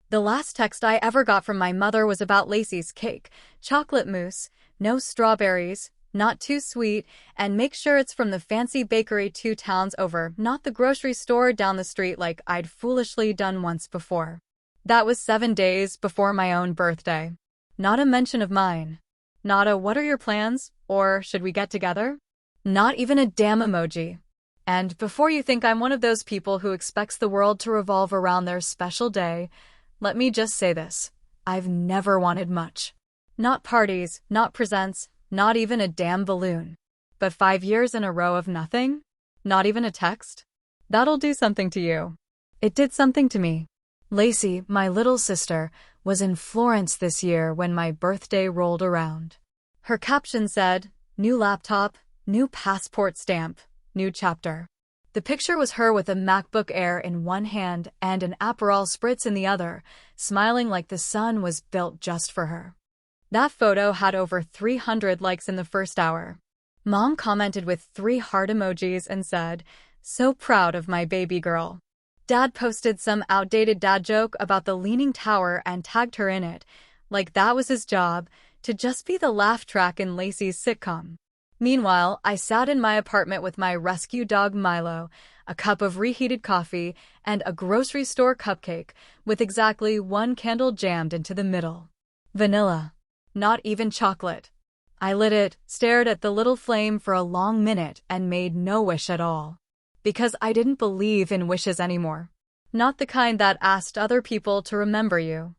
The last text I ever got from my mother was about Lacey's cake, chocolate mousse, no strawberries, not too sweet, and make sure it's from the fancy bakery 2 towns over, not the grocery store down the street like I'd foolishly done once before. That was 7 days before my own birthday. Not a mention of mine. Not a "what are your plans?" or "should we get together?" Not even a damn emoji. And before you think I'm one of those people who expects the world to revolve around their special day, let me just say this. I've never wanted much. Not parties, not presents, not even a damn balloon. But 5 years in a row of nothing? Not even a text? That'll do something to you. It did something to me. Lacey, my little sister, was in Florence this year when my birthday rolled around. Her caption said, "New laptop, new passport stamp, new chapter." The picture was her with a MacBook Air in one hand and an Aperol Spritz in the other, smiling like the sun was built just for her. That photo had over 300 likes in the first hour. Mom commented with 3 heart emojis and said, "So proud of my baby girl." Dad posted some outdated dad joke about the Leaning Tower and tagged her in it, like that was his job, to just be the laugh track in Lacey's sitcom. Meanwhile, I sat in my apartment with my rescue dog Milo, a cup of reheated coffee, and a grocery store cupcake, with exactly 1 candle jammed into the middle. Vanilla. Not even chocolate. I lit it, stared at the little flame for a long minute, and made no wish at all. Because I didn't believe in wishes anymore. Not the kind that asked other people to remember you.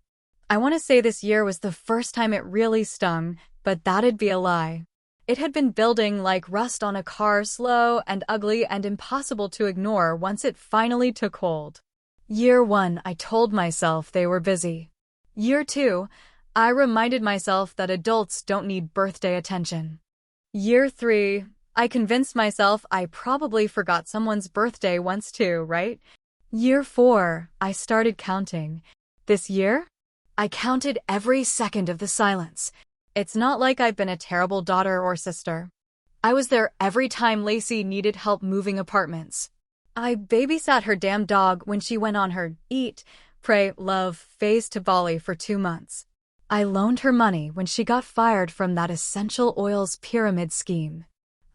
I want to say this year was the first time it really stung, but that'd be a lie. It had been building like rust on a car, slow and ugly and impossible to ignore once it finally took hold. Year 1, I told myself they were busy. Year 2, I reminded myself that adults don't need birthday attention. Year 3, I convinced myself I probably forgot someone's birthday once too, right? Year 4, I started counting. This year? I counted every second of the silence. It's not like I've been a terrible daughter or sister. I was there every time Lacey needed help moving apartments. I babysat her damn dog when she went on her eat, pray, love phase to Bali for 2 months. I loaned her money when she got fired from that essential oils pyramid scheme.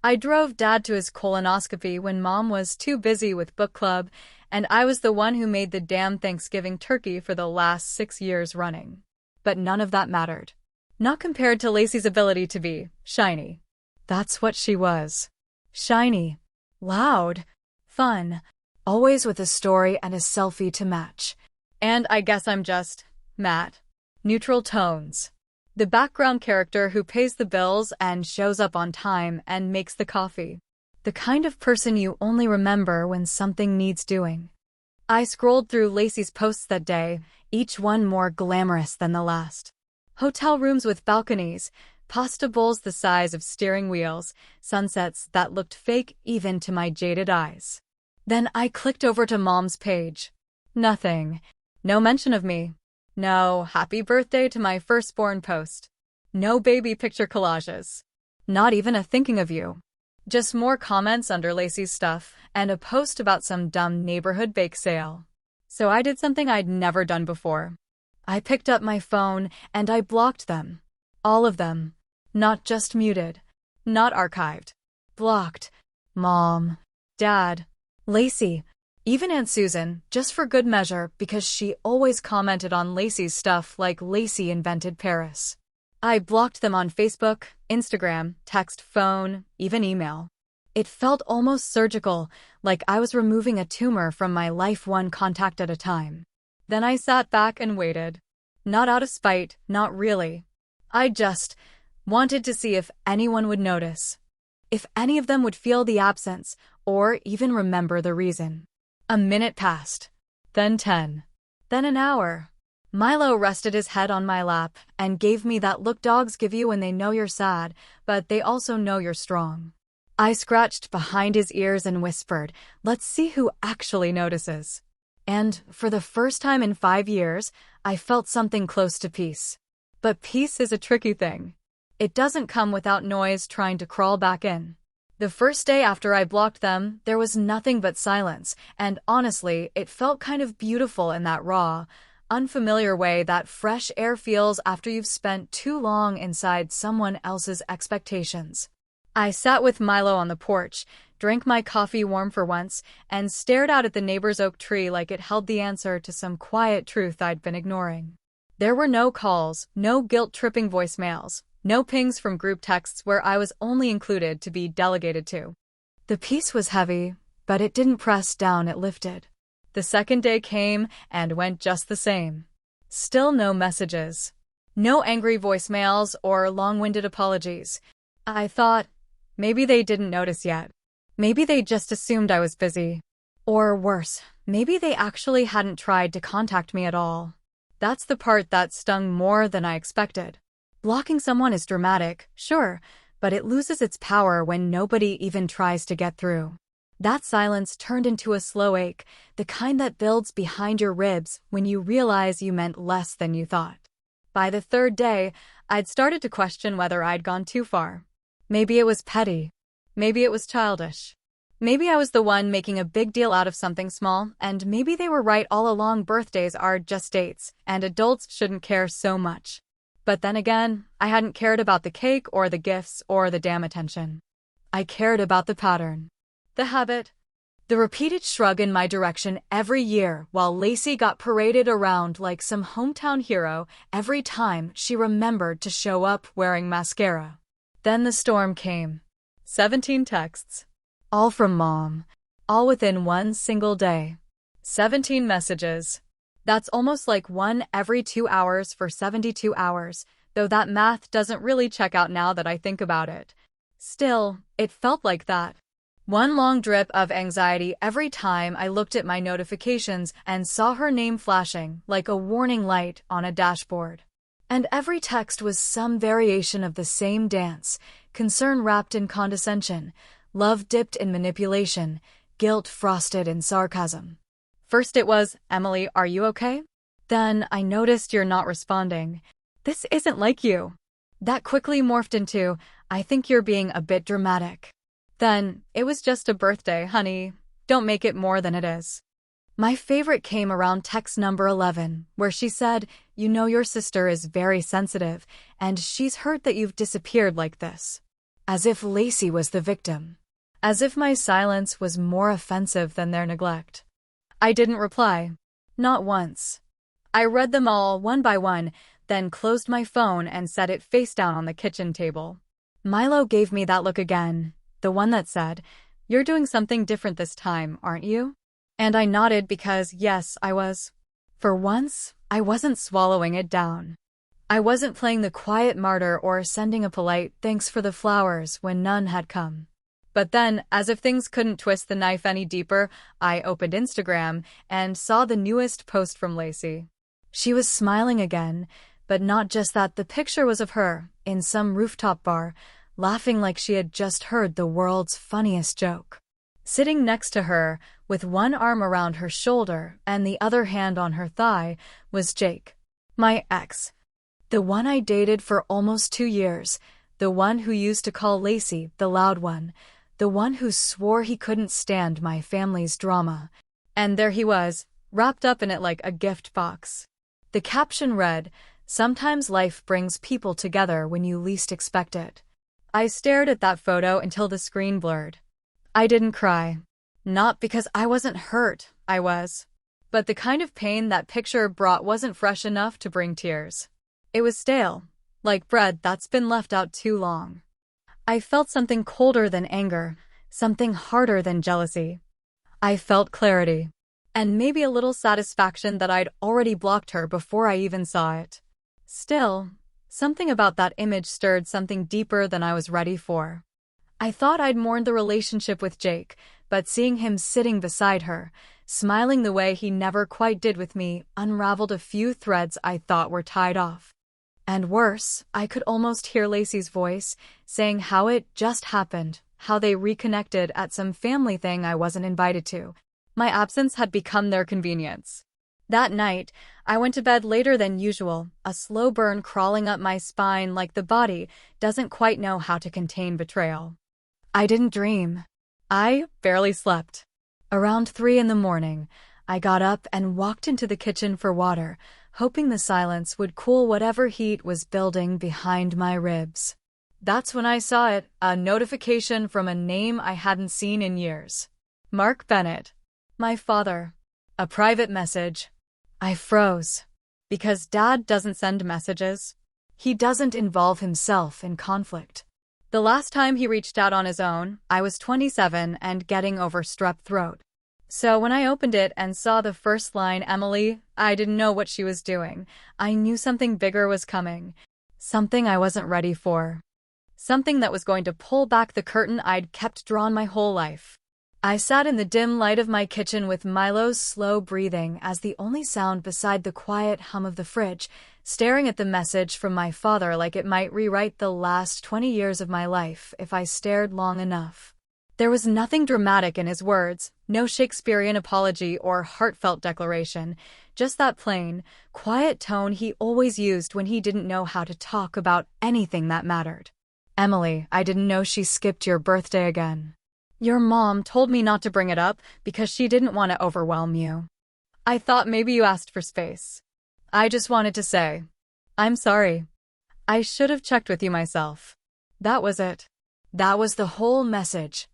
I drove Dad to his colonoscopy when Mom was too busy with book club, and I was the one who made the damn Thanksgiving turkey for the last 6 years running. But none of that mattered. Not compared to Lacey's ability to be shiny. That's what she was. Shiny. Loud. Fun. Always with a story and a selfie to match. And I guess I'm just Matt. Neutral tones. The background character who pays the bills and shows up on time and makes the coffee. The kind of person you only remember when something needs doing. I scrolled through Lacey's posts that day, each one more glamorous than the last. Hotel rooms with balconies, pasta bowls the size of steering wheels, sunsets that looked fake even to my jaded eyes. Then I clicked over to Mom's page. Nothing. No mention of me. No happy birthday to my firstborn post. No baby picture collages. Not even a thinking of you. Just more comments under Lacey's stuff and a post about some dumb neighborhood bake sale. So I did something I'd never done before. I picked up my phone and I blocked them. All of them. Not just muted. Not archived. Blocked. Mom. Dad. Lacey. Even Aunt Susan, just for good measure, because she always commented on Lacey's stuff like Lacey invented Paris. I blocked them on Facebook, Instagram, text, phone, even email. It felt almost surgical, like I was removing a tumor from my life, one contact at a time. Then I sat back and waited. Not out of spite, not really. I just wanted to see if anyone would notice. If any of them would feel the absence, or even remember the reason. A minute passed. Then 10. Then an hour. Milo rested his head on my lap and gave me that look dogs give you when they know you're sad, but they also know you're strong. I scratched behind his ears and whispered, "Let's see who actually notices." And, for the first time in 5 years, I felt something close to peace. But peace is a tricky thing. It doesn't come without noise trying to crawl back in. The first day after I blocked them, there was nothing but silence, and honestly, it felt kind of beautiful in that raw, unfamiliar way that fresh air feels after you've spent too long inside someone else's expectations. I sat with Milo on the porch, drank my coffee warm for once, and stared out at the neighbor's oak tree like it held the answer to some quiet truth I'd been ignoring. There were no calls, no guilt-tripping voicemails, no pings from group texts where I was only included to be delegated to. The peace was heavy, but it didn't press down, it lifted. The second day came and went just the same. Still no messages. No angry voicemails or long-winded apologies. I thought, maybe they didn't notice yet. Maybe they just assumed I was busy. Or worse, maybe they actually hadn't tried to contact me at all. That's the part that stung more than I expected. Blocking someone is dramatic, sure, but it loses its power when nobody even tries to get through. That silence turned into a slow ache, the kind that builds behind your ribs when you realize you meant less than you thought. By the third day, I'd started to question whether I'd gone too far. Maybe it was petty. Maybe it was childish. Maybe I was the one making a big deal out of something small, and maybe they were right all along. Birthdays are just dates, and adults shouldn't care so much. But then again, I hadn't cared about the cake or the gifts or the damn attention. I cared about the pattern. The habit. The repeated shrug in my direction every year while Lacey got paraded around like some hometown hero every time she remembered to show up wearing mascara. Then the storm came. 17 texts. All from Mom. All within one single day. 17 messages. That's almost like one every 2 hours for 72 hours, though that math doesn't really check out now that I think about it. Still, it felt like that. One long drip of anxiety every time I looked at my notifications and saw her name flashing like a warning light on a dashboard. And every text was some variation of the same dance, concern wrapped in condescension, love dipped in manipulation, guilt frosted in sarcasm. First it was, "Emily, are you okay?" Then, "I noticed you're not responding. This isn't like you." That quickly morphed into, "I think you're being a bit dramatic." Then, "It was just a birthday, honey. Don't make it more than it is." My favorite came around text number 11, where she said, "You know your sister is very sensitive, and she's hurt that you've disappeared like this." As if Lacey was the victim. As if my silence was more offensive than their neglect. I didn't reply. Not once. I read them all one by one, then closed my phone and set it face down on the kitchen table. Milo gave me that look again, the one that said, "You're doing something different this time, aren't you?" And I nodded because, yes, I was. For once, I wasn't swallowing it down. I wasn't playing the quiet martyr or sending a polite thanks for the flowers when none had come. But then, as if things couldn't twist the knife any deeper, I opened Instagram and saw the newest post from Lacey. She was smiling again, but not just that. The picture was of her, in some rooftop bar, laughing like she had just heard the world's funniest joke. Sitting next to her, with one arm around her shoulder and the other hand on her thigh, was Jake. My ex. The one I dated for almost 2 years, the one who used to call Lacey the loud one, the one who swore he couldn't stand my family's drama. And there he was, wrapped up in it like a gift box. The caption read, "Sometimes life brings people together when you least expect it." I stared at that photo until the screen blurred. I didn't cry. Not because I wasn't hurt, I was. But the kind of pain that picture brought wasn't fresh enough to bring tears. It was stale, like bread that's been left out too long. I felt something colder than anger, something harder than jealousy. I felt clarity, and maybe a little satisfaction that I'd already blocked her before I even saw it. Still, something about that image stirred something deeper than I was ready for. I thought I'd mourned the relationship with Jake, but seeing him sitting beside her, smiling the way he never quite did with me, unraveled a few threads I thought were tied off. And worse, I could almost hear Lacey's voice, saying how it just happened, how they reconnected at some family thing I wasn't invited to. My absence had become their convenience. That night, I went to bed later than usual, a slow burn crawling up my spine like the body doesn't quite know how to contain betrayal. I didn't dream. I barely slept. Around 3 in the morning, I got up and walked into the kitchen for water, hoping the silence would cool whatever heat was building behind my ribs. That's when I saw it, a notification from a name I hadn't seen in years. Mark Bennett. My father. A private message. I froze. Because Dad doesn't send messages. He doesn't involve himself in conflict. The last time he reached out on his own, I was 27 and getting over strep throat. So when I opened it and saw the first line, Emily, I didn't know what she was doing. I knew something bigger was coming. Something I wasn't ready for. Something that was going to pull back the curtain I'd kept drawn my whole life. I sat in the dim light of my kitchen with Milo's slow breathing as the only sound beside the quiet hum of the fridge, staring at the message from my father like it might rewrite the last 20 years of my life if I stared long enough. There was nothing dramatic in his words, no Shakespearean apology or heartfelt declaration, just that plain, quiet tone he always used when he didn't know how to talk about anything that mattered. Emily, I didn't know she skipped your birthday again. Your mom told me not to bring it up because she didn't want to overwhelm you. I thought maybe you asked for space. I just wanted to say, I'm sorry. I should have checked with you myself. That was it. That was the whole message.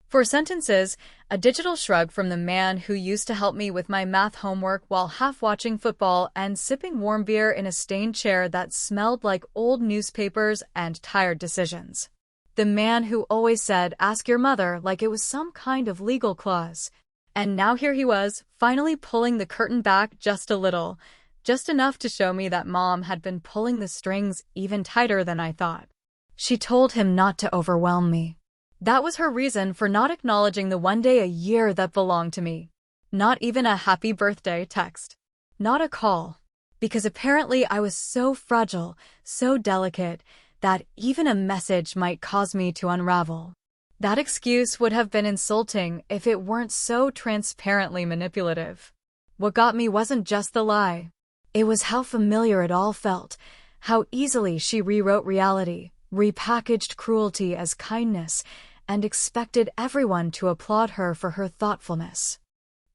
For sentences, a digital shrug from the man who used to help me with my math homework while half watching football and sipping warm beer in a stained chair that smelled like old newspapers and tired decisions. The man who always said, ask your mother, like it was some kind of legal clause. And now here he was, finally pulling the curtain back just a little, just enough to show me that Mom had been pulling the strings even tighter than I thought. She told him not to overwhelm me. That was her reason for not acknowledging the one day a year that belonged to me. Not even a happy birthday text. Not a call. Because apparently I was so fragile, so delicate, that even a message might cause me to unravel. That excuse would have been insulting if it weren't so transparently manipulative. What got me wasn't just the lie. It was how familiar it all felt, how easily she rewrote reality, repackaged cruelty as kindness, and expected everyone to applaud her for her thoughtfulness.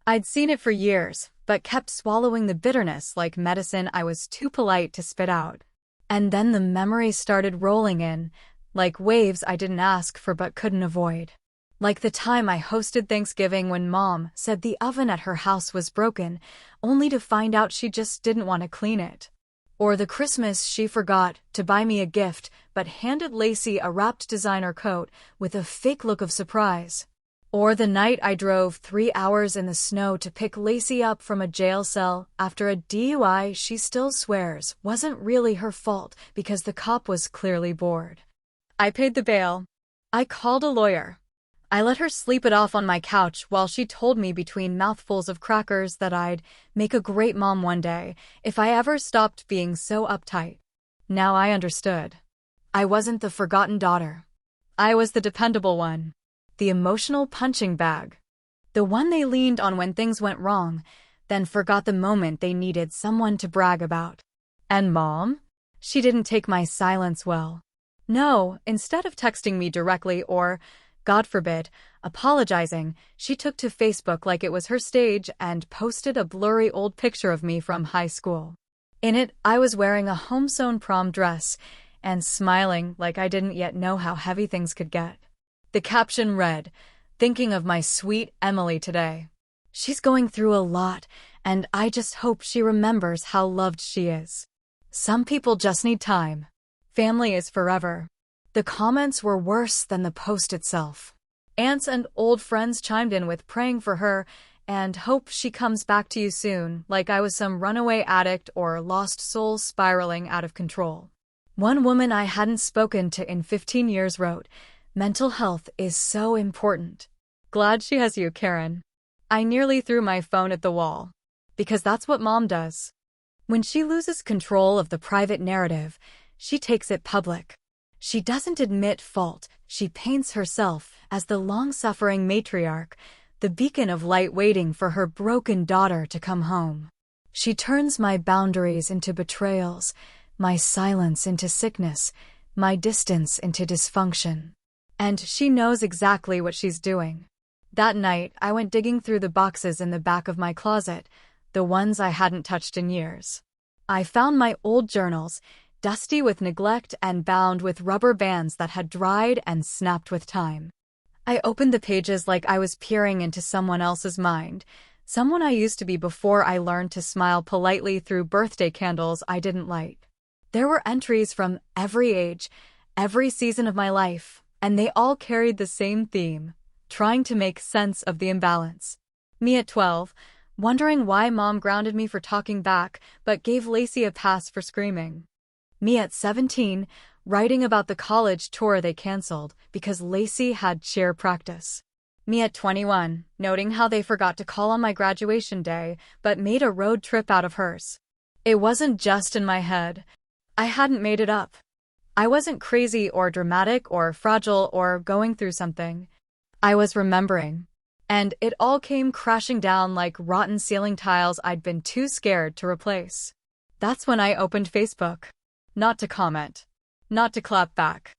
I'd seen it for years, but kept swallowing the bitterness like medicine I was too polite to spit out. And then the memories started rolling in, like waves I didn't ask for but couldn't avoid. Like the time I hosted Thanksgiving when Mom said the oven at her house was broken, only to find out she just didn't want to clean it. Or the Christmas she forgot to buy me a gift but handed Lacey a wrapped designer coat with a fake look of surprise. Or the night I drove 3 hours in the snow to pick Lacey up from a jail cell after a DUI she still swears wasn't really her fault because the cop was clearly bored. I paid the bail. I called a lawyer. I let her sleep it off on my couch while she told me between mouthfuls of crackers that I'd make a great mom one day if I ever stopped being so uptight. Now I understood. I wasn't the forgotten daughter. I was the dependable one. The emotional punching bag. The one they leaned on when things went wrong, then forgot the moment they needed someone to brag about. And Mom? She didn't take my silence well. No, instead of texting me directly or, God forbid, apologizing, she took to Facebook like it was her stage and posted a blurry old picture of me from high school. In it, I was wearing a home-sewn prom dress and smiling like I didn't yet know how heavy things could get. The caption read, thinking of my sweet Emily today. She's going through a lot, and I just hope she remembers how loved she is. Some people just need time. Family is forever. The comments were worse than the post itself. Aunts and old friends chimed in with praying for her and hope she comes back to you soon, like I was some runaway addict or lost soul spiraling out of control. One woman I hadn't spoken to in 15 years wrote, mental health is so important. Glad she has you, Karen. I nearly threw my phone at the wall. Because that's what Mom does. When she loses control of the private narrative, she takes it public. She doesn't admit fault, she paints herself as the long-suffering matriarch, the beacon of light waiting for her broken daughter to come home. She turns my boundaries into betrayals, my silence into sickness, my distance into dysfunction. And she knows exactly what she's doing. That night, I went digging through the boxes in the back of my closet, the ones I hadn't touched in years. I found my old journals, dusty with neglect and bound with rubber bands that had dried and snapped with time. I opened the pages like I was peering into someone else's mind, someone I used to be before I learned to smile politely through birthday candles I didn't light. There were entries from every age, every season of my life, and they all carried the same theme, trying to make sense of the imbalance. Me at 12, wondering why mom grounded me for talking back but gave Lacey a pass for screaming. Me at 17, writing about the college tour they canceled because Lacey had cheer practice. Me at 21, noting how they forgot to call on my graduation day but made a road trip out of hers. It wasn't just in my head. I hadn't made it up. I wasn't crazy or dramatic or fragile or going through something. I was remembering. And it all came crashing down like rotten ceiling tiles I'd been too scared to replace. That's when I opened Facebook. Not to comment. Not to clap back.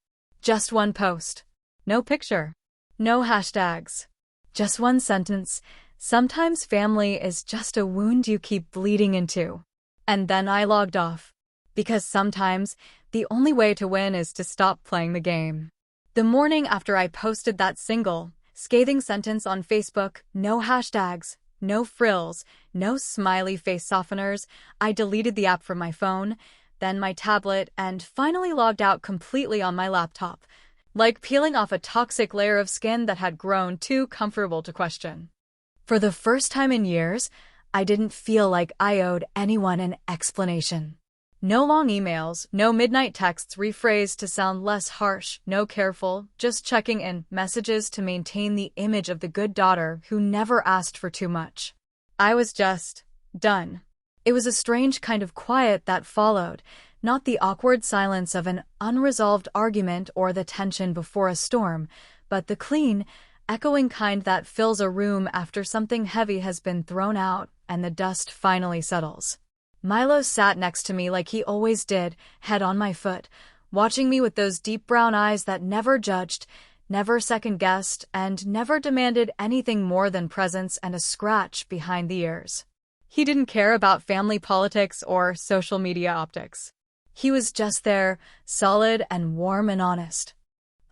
Just one post. No picture. No hashtags. Just one sentence. Sometimes family is just a wound you keep bleeding into. And then I logged off. Because sometimes, the only way to win is to stop playing the game. The morning after I posted that single, scathing sentence on Facebook, no hashtags, no frills, no smiley face softeners, I deleted the app from my phone, then my tablet, and finally logged out completely on my laptop, like peeling off a toxic layer of skin that had grown too comfortable to question. For the first time in years, I didn't feel like I owed anyone an explanation. No long emails, no midnight texts rephrased to sound less harsh, no careful, just checking in messages to maintain the image of the good daughter who never asked for too much. I was just done. It was a strange kind of quiet that followed, not the awkward silence of an unresolved argument or the tension before a storm, but the clean, echoing kind that fills a room after something heavy has been thrown out and the dust finally settles. Milo sat next to me like he always did, head on my foot, watching me with those deep brown eyes that never judged, never second-guessed, and never demanded anything more than presence and a scratch behind the ears. He didn't care about family politics or social media optics. He was just there, solid and warm and honest.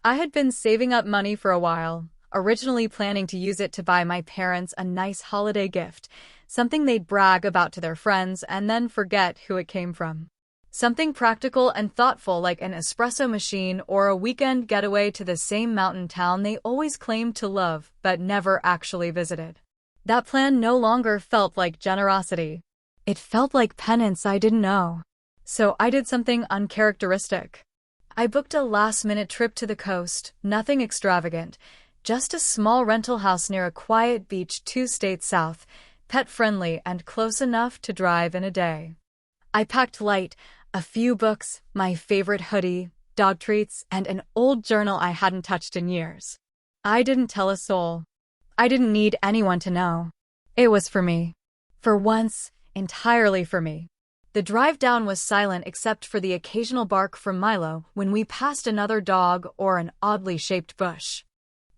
I had been saving up money for a while, originally planning to use it to buy my parents a nice holiday gift, something they'd brag about to their friends and then forget who it came from. Something practical and thoughtful like an espresso machine or a weekend getaway to the same mountain town they always claimed to love but never actually visited. That plan no longer felt like generosity. It felt like penance I didn't know. So I did something uncharacteristic. I booked a last-minute trip to the coast, nothing extravagant, just a small rental house near a quiet beach 2 states south, pet-friendly and close enough to drive in a day. I packed light, a few books, my favorite hoodie, dog treats, and an old journal I hadn't touched in years. I didn't tell a soul. I didn't need anyone to know. It was for me. For once, entirely for me. The drive down was silent except for the occasional bark from Milo when we passed another dog or an oddly shaped bush.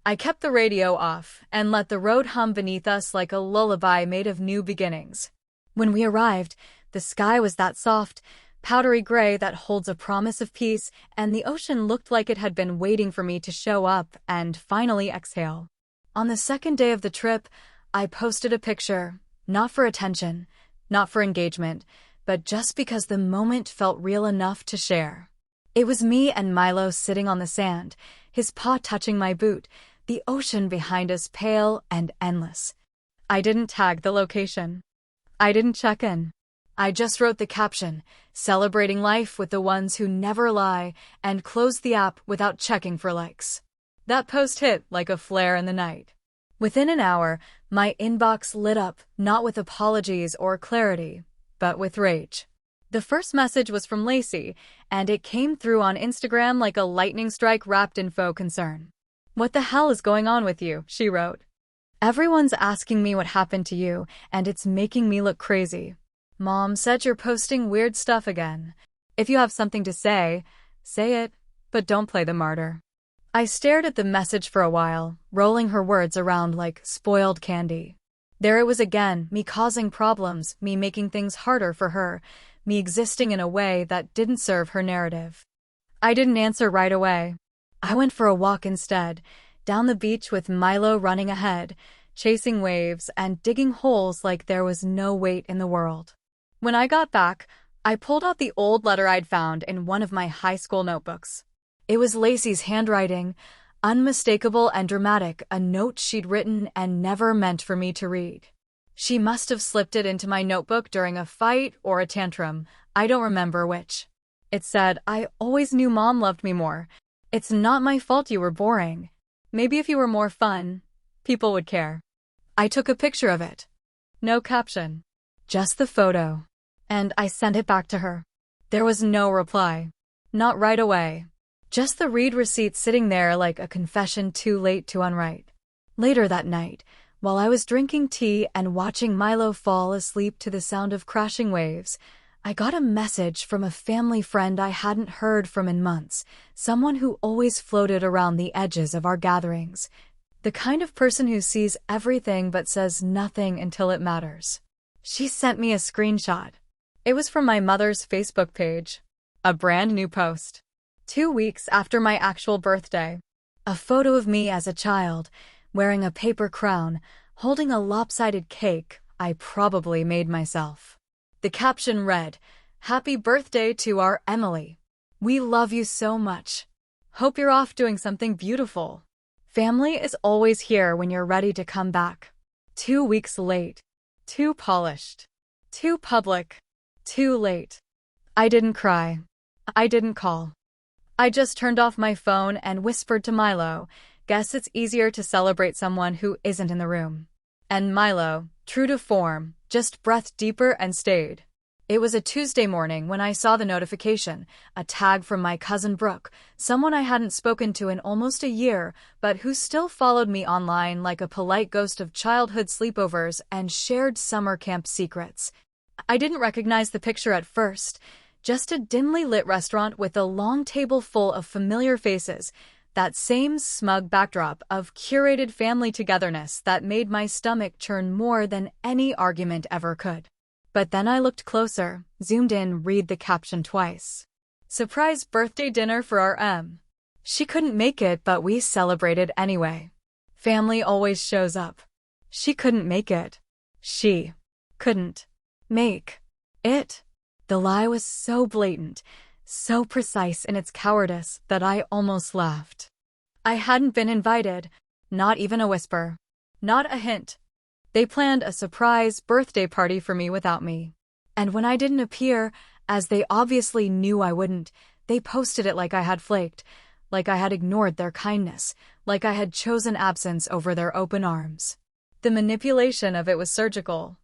I kept the radio off and let the road hum beneath us like a lullaby made of new beginnings. When we arrived, the sky was that soft, powdery gray that holds a promise of peace, and the ocean looked like it had been waiting for me to show up and finally exhale. On the second day of the trip, I posted a picture, not for attention, not for engagement, but just because the moment felt real enough to share. It was me and Milo sitting on the sand, his paw touching my boot, the ocean behind us pale and endless. I didn't tag the location. I didn't check in. I just wrote the caption, celebrating life with the ones who never lie, and closed the app without checking for likes. That post hit like a flare in the night. Within an hour, my inbox lit up, not with apologies or clarity, but with rage. The first message was from Lacey, and it came through on Instagram like a lightning strike wrapped in faux concern. "What the hell is going on with you?" she wrote. "Everyone's asking me what happened to you, and it's making me look crazy. Mom said you're posting weird stuff again. If you have something to say it, but don't play the martyr." I stared at the message for a while, rolling her words around like spoiled candy. There it was again, me causing problems, me making things harder for her, me existing in a way that didn't serve her narrative. I didn't answer right away. I went for a walk instead, down the beach with Milo running ahead, chasing waves and digging holes like there was no weight in the world. When I got back, I pulled out the old letter I'd found in one of my high school notebooks. It was Lacey's handwriting, unmistakable and dramatic, a note she'd written and never meant for me to read. She must have slipped it into my notebook during a fight or a tantrum, I don't remember which. It said, "I always knew Mom loved me more. It's not my fault you were boring. Maybe if you were more fun, people would care." I took a picture of it. No caption. Just the photo. And I sent it back to her. There was no reply. Not right away. Just the read receipt sitting there like a confession too late to unwrite. Later that night, while I was drinking tea and watching Milo fall asleep to the sound of crashing waves, I got a message from a family friend I hadn't heard from in months, someone who always floated around the edges of our gatherings. The kind of person who sees everything but says nothing until it matters. She sent me a screenshot. It was from my mother's Facebook page. A brand new post. 2 weeks after my actual birthday. A photo of me as a child, wearing a paper crown, holding a lopsided cake I probably made myself. The caption read, "Happy birthday to our Emily. We love you so much. Hope you're off doing something beautiful. Family is always here when you're ready to come back." 2 weeks late. Too polished. Too public. Too late. I didn't cry. I didn't call. I just turned off my phone and whispered to Milo, "Guess it's easier to celebrate someone who isn't in the room." And Milo, true to form, just breathed deeper and stayed. It was a Tuesday morning when I saw the notification, a tag from my cousin Brooke, someone I hadn't spoken to in almost a year, but who still followed me online like a polite ghost of childhood sleepovers and shared summer camp secrets. I didn't recognize the picture at first, just a dimly lit restaurant with a long table full of familiar faces, that same smug backdrop of curated family togetherness that made my stomach churn more than any argument ever could. But then I looked closer, zoomed in, read the caption twice. "Surprise birthday dinner for our M. She couldn't make it, but we celebrated anyway. Family always shows up. She couldn't make it. She couldn't make it." The lie was so blatant, so precise in its cowardice that I almost laughed. I hadn't been invited, not even a whisper, not a hint. They planned a surprise birthday party for me without me. And when I didn't appear, as they obviously knew I wouldn't, they posted it like I had flaked, like I had ignored their kindness, like I had chosen absence over their open arms. The manipulation of it was surgical.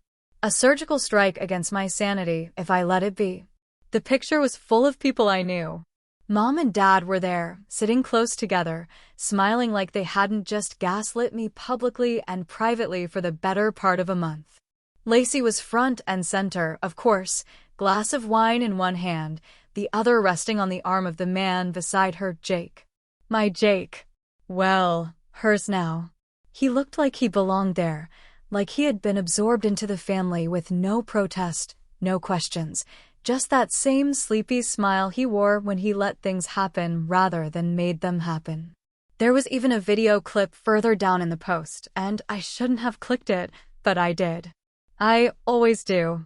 A surgical strike against my sanity if I let it be. The picture was full of people I knew. Mom and Dad were there, sitting close together, smiling like they hadn't just gaslit me publicly and privately for the better part of a month. Lacey was front and center, of course, glass of wine in one hand, the other resting on the arm of the man beside her, Jake. My Jake. Well, hers now. He looked like he belonged there, like he had been absorbed into the family with no protest, no questions, just that same sleepy smile he wore when he let things happen rather than made them happen. There was even a video clip further down in the post, and I shouldn't have clicked it, but I did. I always do.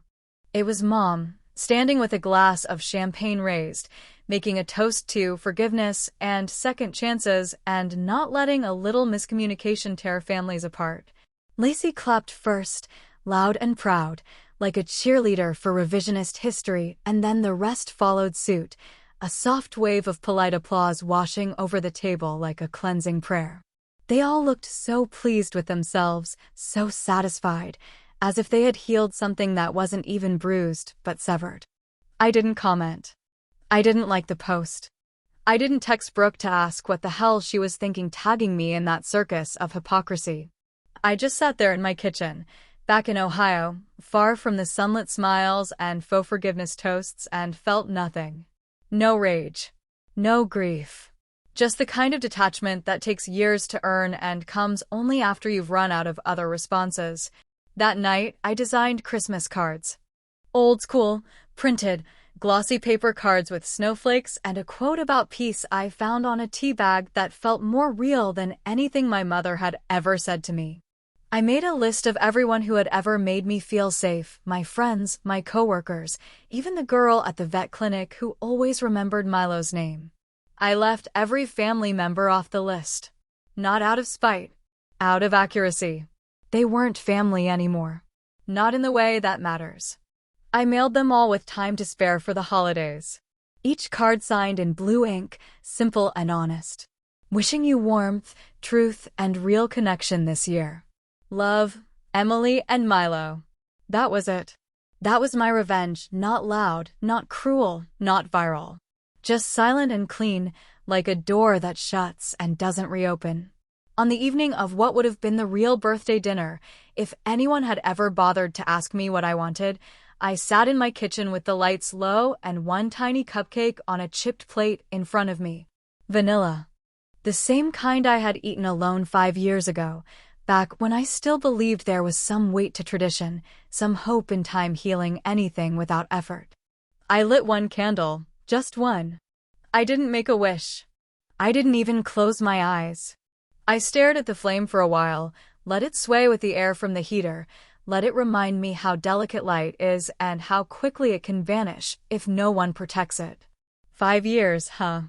It was Mom, standing with a glass of champagne raised, making a toast to forgiveness and second chances and not letting a little miscommunication tear families apart. Lacey clapped first, loud and proud, like a cheerleader for revisionist history, and then the rest followed suit, a soft wave of polite applause washing over the table like a cleansing prayer. They all looked so pleased with themselves, so satisfied, as if they had healed something that wasn't even bruised but severed. I didn't comment. I didn't like the post. I didn't text Brooke to ask what the hell she was thinking tagging me in that circus of hypocrisy. I just sat there in my kitchen, back in Ohio, far from the sunlit smiles and faux forgiveness toasts, and felt nothing. No rage. No grief. Just the kind of detachment that takes years to earn and comes only after you've run out of other responses. That night, I designed Christmas cards. Old school, Printed, glossy paper cards with snowflakes and a quote about peace I found on a tea bag that felt more real than anything my mother had ever said to me. I made a list of everyone who had ever made me feel safe, my friends, my coworkers, even the girl at the vet clinic who always remembered Milo's name. I left every family member off the list. Not out of spite, out of accuracy. They weren't family anymore. Not in the way that matters. I mailed them all with time to spare for the holidays. Each card signed in blue ink, simple and honest. Wishing you warmth, truth, and real connection this year. Love, Emily and Milo. That was it. That was my revenge, not loud, not cruel, not viral. Just silent and clean, like a door that shuts and doesn't reopen. On the evening of what would have been the real birthday dinner, if anyone had ever bothered to ask me what I wanted, I sat in my kitchen with the lights low and one tiny cupcake on a chipped plate in front of me. Vanilla. The same kind I had eaten alone 5 years ago, back when I still believed there was some weight to tradition, some hope in time healing anything without effort. I lit one candle, just one. I didn't make a wish. I didn't even close my eyes. I stared at the flame for a while, let it sway with the air from the heater, let it remind me how delicate light is and how quickly it can vanish if no one protects it. 5 years, huh?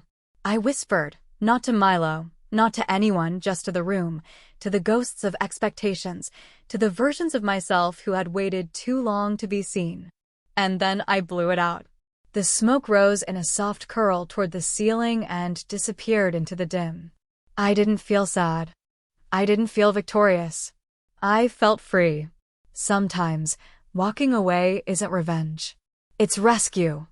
I whispered, not to Milo, not to anyone, just to the room, to the ghosts of expectations, to the versions of myself who had waited too long to be seen. And then I blew it out. The smoke rose in a soft curl toward the ceiling and disappeared into the dim. I didn't feel sad. I didn't feel victorious. I felt free. Sometimes, walking away isn't revenge. It's rescue.